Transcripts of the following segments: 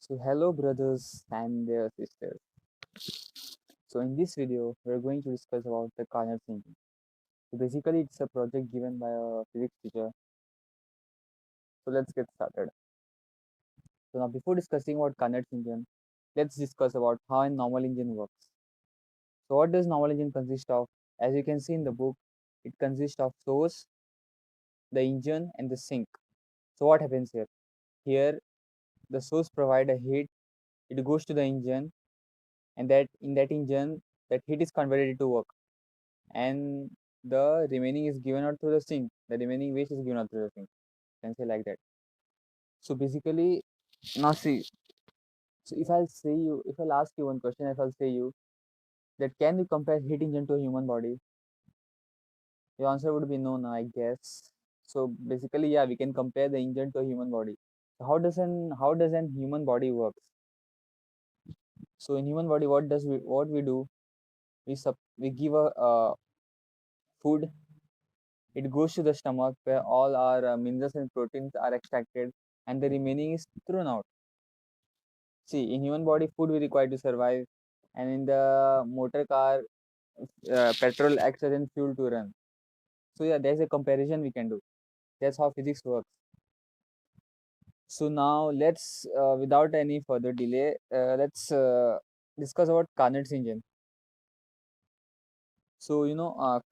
So hello brothers and their sisters. So in this video we're going to discuss about the Carnot engine. So basically it's a project given by a physics teacher. So let's get started. So now before discussing about Carnot engine, let's discuss about how a normal engine works. So what does normal engine consist of? As you can see in the book, it consists of source, the engine and the sink. So what happens here? Here the source provide a heat, it goes to the engine and that in that engine that heat is converted to work. And the remaining is given out through the sink. The remaining waste is given out through the sink. You can say like that. So basically, now see. So if I'll ask you one question, if I'll say you that can you compare heat engine to a human body? Your answer would be no, no, I guess. So basically, yeah, we can compare the engine to a human body. So how does an human body works? So in human body, what we do? We give a food. It goes to the stomach where all our minerals and proteins are extracted and the remaining is thrown out. See, in human body, food we require to survive, and in the motor car, petrol acts as in fuel to run. So yeah, there's a comparison we can do. That's how physics works. So now without any further delay, let's discuss about Carnot's engine. So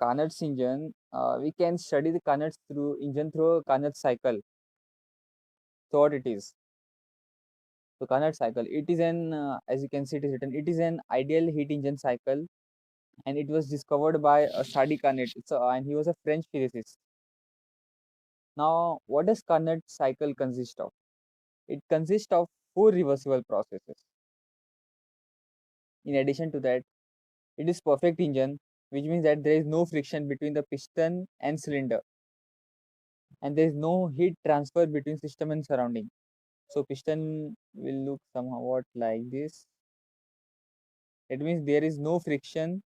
Carnot's engine, we can study the Carnot's through engine through a Carnot cycle. So what it is? So Carnot cycle, it is as you can see, it is written, it is an ideal heat engine cycle, and it was discovered by Sadi Carnot. And he was a French physicist. Now, what does Carnot cycle consist of? It consists of four reversible processes. In addition to that, it is perfect engine, which means that there is no friction between the piston and cylinder, and there is no heat transfer between system and surrounding. So piston will look somewhat like this. It means there is no friction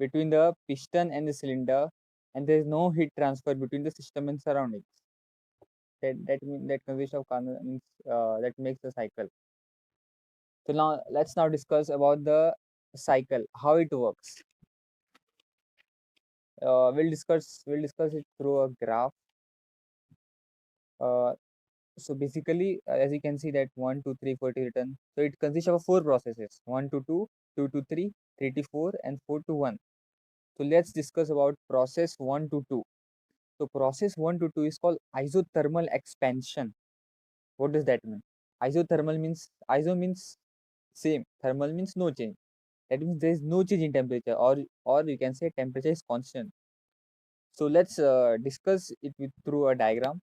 between the piston and the cylinder, and there is no heat transfer between the system and surroundings. That consists of that makes the cycle. So now let's discuss about the cycle, how it works. We'll discuss it through a graph. Uh, so basically, as you can see that 1 2 3 4 is written. So it consists of four processes: 1 to 2, 2 to 3, 3 to 4, and 4 to 1. So let's discuss about process 1 to 2. So process 1 to 2 is called isothermal expansion. What does that mean? Iso means same, thermal means no change. That means there is no change in temperature, or you can say temperature is constant. So let's discuss it through a diagram.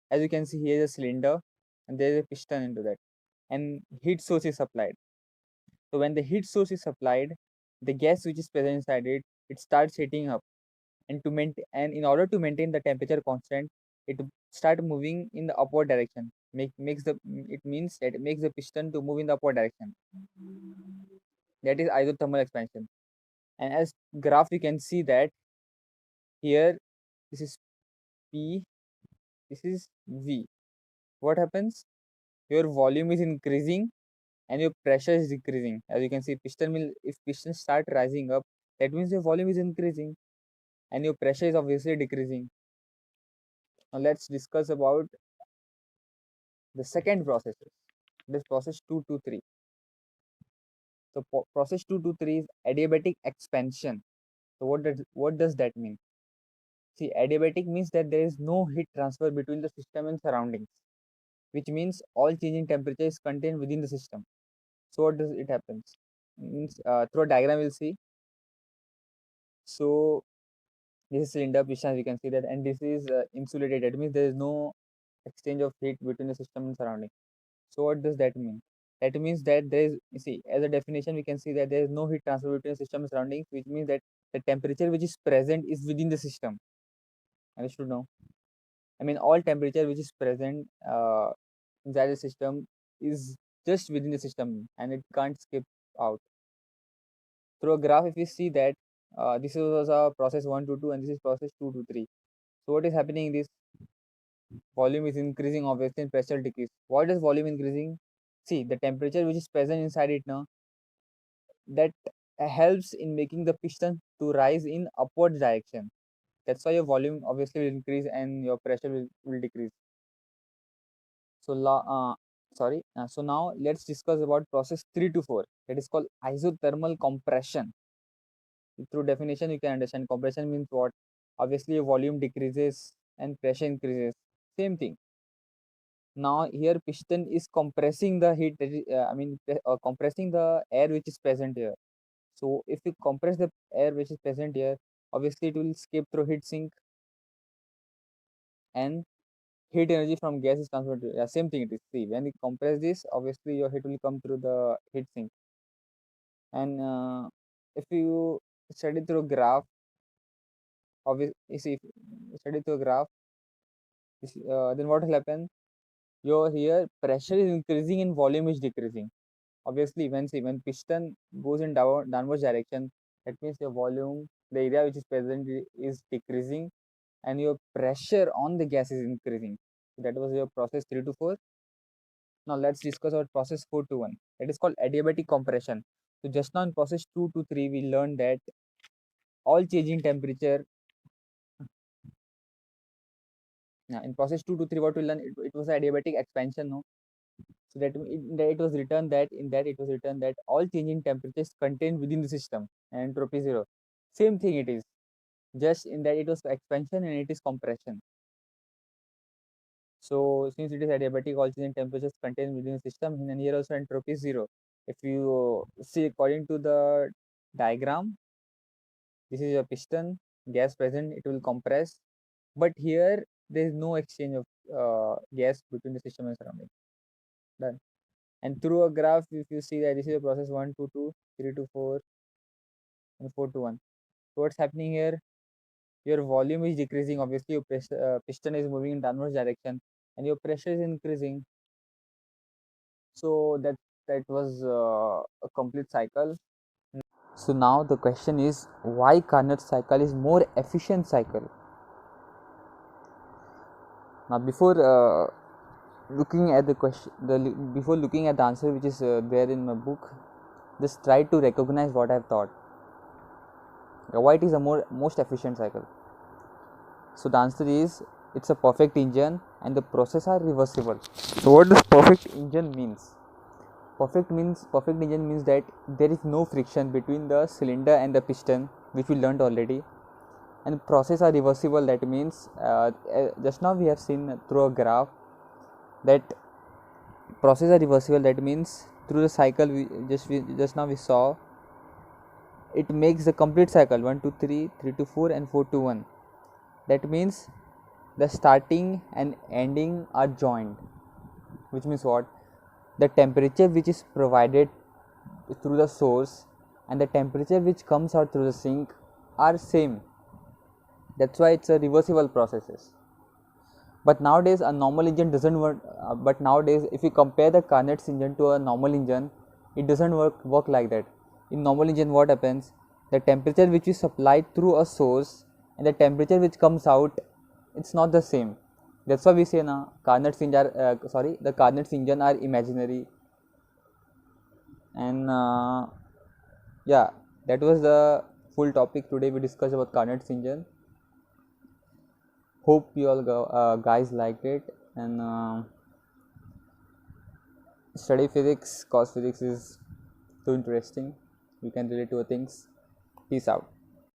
As you can see, here is a cylinder and there is a piston into that, and heat source is supplied. So when the heat source is supplied, the gas which is present inside it starts heating up, and in order to maintain the temperature constant, it start moving in the upward direction. It means that it makes the piston to move in the upward direction. That is isothermal expansion. And as graph you can see that here, this is P, this is V. What happens? Your volume is increasing and your pressure is decreasing. As you can see, if piston start rising up, that means your volume is increasing and your pressure is obviously decreasing. Now let's discuss about the second process. This process 2 to 3. So process 2 to 3 is adiabatic expansion. So what does that mean? See, adiabatic means that there is no heat transfer between the system and surroundings, which means all change in temperature is contained within the system. So what does it happens? Means through a diagram we'll see. So this is cylinder piston, as you can see that, and this is insulated. That means there is no exchange of heat between the system and surrounding. So what does that mean? That means that there is, you see, as a definition, we can see that there is no heat transfer between the system and surroundings, which means that the temperature which is present is within the system. And you should know. I mean, all temperature which is present inside the system is just within the system, and it can't skip out. Through a graph, if you see that this was a process 1 to 2, and this is process 2 to 3. So what is happening in this? volume is increasing, obviously, and pressure decrease. What is volume increasing? See, the temperature which is present inside it now, that helps in making the piston to rise in upward direction. That's why your volume obviously will increase and your pressure will decrease. So, so now let's discuss about process 3 to 4. That is called isothermal compression. Through definition, you can understand compression means what? Obviously, your volume decreases and pressure increases. Same thing. Now here piston is compressing the heat. Compressing the air which is present here. So if you compress the air which is present here, obviously it will escape through heat sink, and heat energy from gas is transferred to, yeah, same thing it is. See, when you compress this, obviously your heat will come through the heat sink. And if you study through a graph, obviously, if you study through a graph, then what will happen? Your here pressure is increasing and volume is decreasing. Obviously, when piston goes in downwards direction, that means your volume, the area which is present is decreasing, and your pressure on the gas is increasing. So that was your process 3 to 4. Now let's discuss about process 4 to 1. That is called adiabatic compression. So just now in process 2 to 3, we learned that all changing temperature. Now in process 2 to 3, what we learned, it was adiabatic expansion, no? So that it was written that all changing temperatures contained within the system and entropy zero. Same thing it is, just in that it was expansion and it is compression. So since it is adiabatic, all changing temperatures contained within the system, and here also entropy is zero. If you see according to the diagram, this is a piston, gas present, it will compress, but here there is no exchange of gas between the system and surrounding. Done. And through a graph, if you see that this is a process 1 to 2, 3 to 4, and 4 to 1. So what's happening here? Your volume is decreasing. Obviously, your piston is moving in downwards direction, and your pressure is increasing. So that was a complete cycle. So now the question is, why Carnot cycle is more efficient cycle? Now before looking at the question, before looking at the answer which is there in my book, just try to recognize what I've thought. Why it is a most efficient cycle? So the answer is, it's a perfect engine and the process are reversible. So what does perfect engine means? Perfect engine means that there is no friction between the cylinder and the piston, which we learned already. And process are reversible. That means just now we have seen through a graph that process are reversible. That means through the cycle we just now we saw, it makes the complete cycle 1 to 3, 3 to 4, and 4 to 1. That means the starting and ending are joined, which means what? The temperature which is provided through the source and the temperature which comes out through the sink are same. That's why it's a reversible processes. But nowadays a normal engine doesn't work. But nowadays, if you compare the Carnot's engine to a normal engine, it doesn't work like that. In normal engine, what happens? The temperature which is supplied through a source and the temperature which comes out, it's not the same. That's why we say na Carnot's engine. The Carnot's engine are imaginary. And yeah, that was the full topic today. We discussed about Carnot's engine. Hope you all guys liked it, and study physics, cause physics is too interesting. You can relate to things. Peace out.